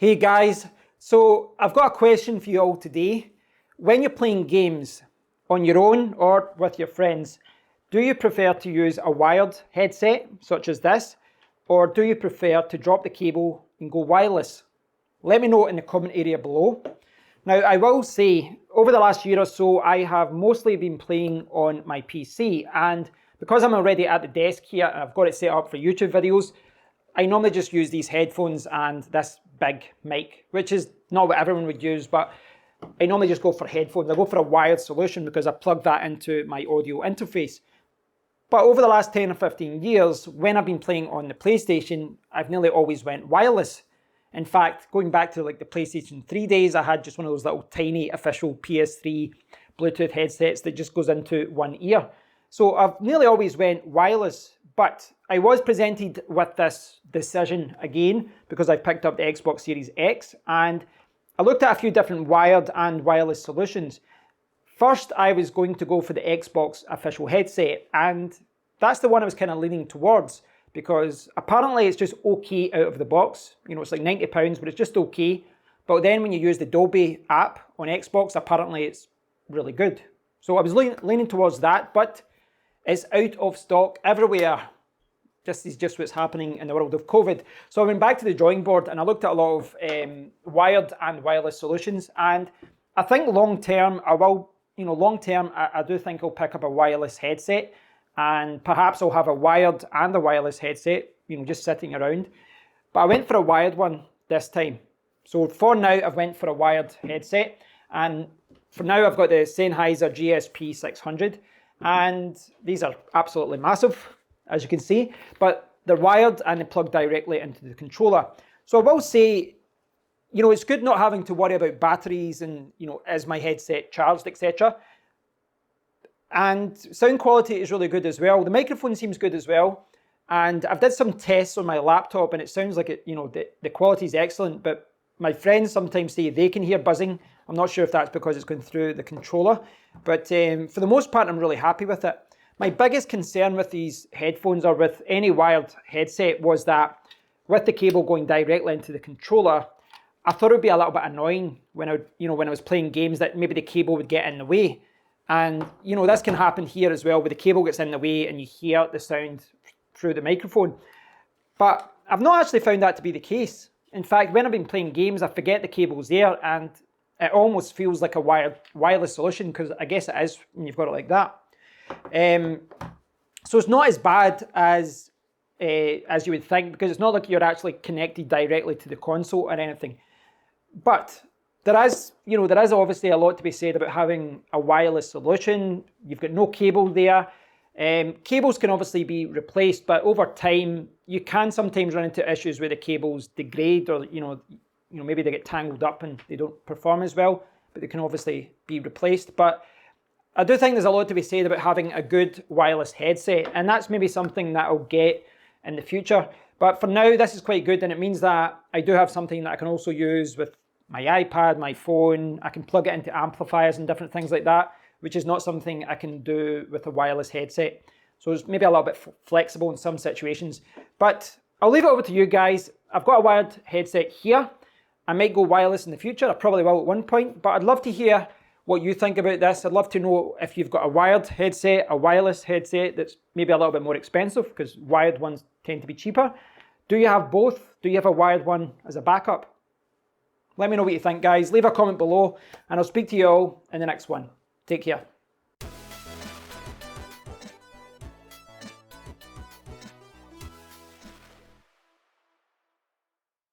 Hey guys, so I've got a question for you all today. When you're playing games on your own or with your friends, do you prefer to use a wired headset such as this, or do you prefer to drop the cable and go wireless? Let me know in the comment area below. Now I will say, over the last year or so, I have mostly been playing on my PC, and because I'm already at the desk here and I've got it set up for YouTube videos, I normally just use these headphones and this big mic, which is not what everyone would use, but I normally just go for headphones. I go for a wired solution because I plug that into my audio interface. But over the last 10 or 15 years, when I've been playing on the PlayStation, I've nearly always went wireless. In fact, going back to like the PlayStation 3 days, I had just one of those little tiny official PS3 Bluetooth headsets that just goes into one ear. So I've nearly always went wireless, but I was presented with this decision again because I picked up the Xbox Series X, and I looked at a few different wired and wireless solutions. First, I was going to go for the Xbox official headset, and that's the one I was kind of leaning towards because apparently it's just okay out of the box. You know, it's like £90, but it's just okay. But then when you use the Dolby app on Xbox, apparently it's really good. So I was leaning towards that, but it's out of stock everywhere. This is just what's happening in the world of COVID. So I went back to the drawing board and I looked at a lot of wired and wireless solutions. And I think long term, I do think I'll pick up a wireless headset, and perhaps I'll have a wired and a wireless headset, just sitting around. But I went for a wired one this time. So for now, I've went for a wired headset. And for now, I've got the Sennheiser GSP 600. And these are absolutely massive, as you can see, but they're wired and they plug directly into the controller. So I will say, it's good not having to worry about batteries and, is my headset charged, etc. And sound quality is really good as well. The microphone seems good as well. And I've did some tests on my laptop and it sounds like the quality is excellent, but my friends sometimes say they can hear buzzing. I'm not sure if that's because it's going through the controller, but for the most part, I'm really happy with it. My biggest concern with these headphones or with any wired headset was that with the cable going directly into the controller, I thought it would be a little bit annoying when I was playing games that maybe the cable would get in the way. And this can happen here as well, where the cable gets in the way and you hear the sound through the microphone. But I've not actually found that to be the case. In fact, when I've been playing games, I forget the cable's there and it almost feels like a wireless solution, because I guess it is when you've got it like that. So it's not as bad as you would think, because it's not like you're actually connected directly to the console or anything. But there is obviously a lot to be said about having a wireless solution. You've got no cable there. Cables can obviously be replaced, but over time you can sometimes run into issues where the cables degrade, or maybe they get tangled up and they don't perform as well, but they can obviously be replaced. But I do think there's a lot to be said about having a good wireless headset, and that's maybe something that I'll get in the future. But for now, this is quite good, and it means that I do have something that I can also use with my iPad, my phone. I can plug it into amplifiers and different things like that, which is not something I can do with a wireless headset. So it's maybe a little bit flexible in some situations. But I'll leave it over to you guys. I've got a wired headset here. I might go wireless in the future. I probably will at one point, but I'd love to hear what you think about this. I'd love to know if you've got a wired headset, a wireless headset that's maybe a little bit more expensive, because wired ones tend to be cheaper. Do you have both? Do you have a wired one as a backup? Let me know what you think, guys. Leave a comment below, and I'll speak to you all in the next one. Take care.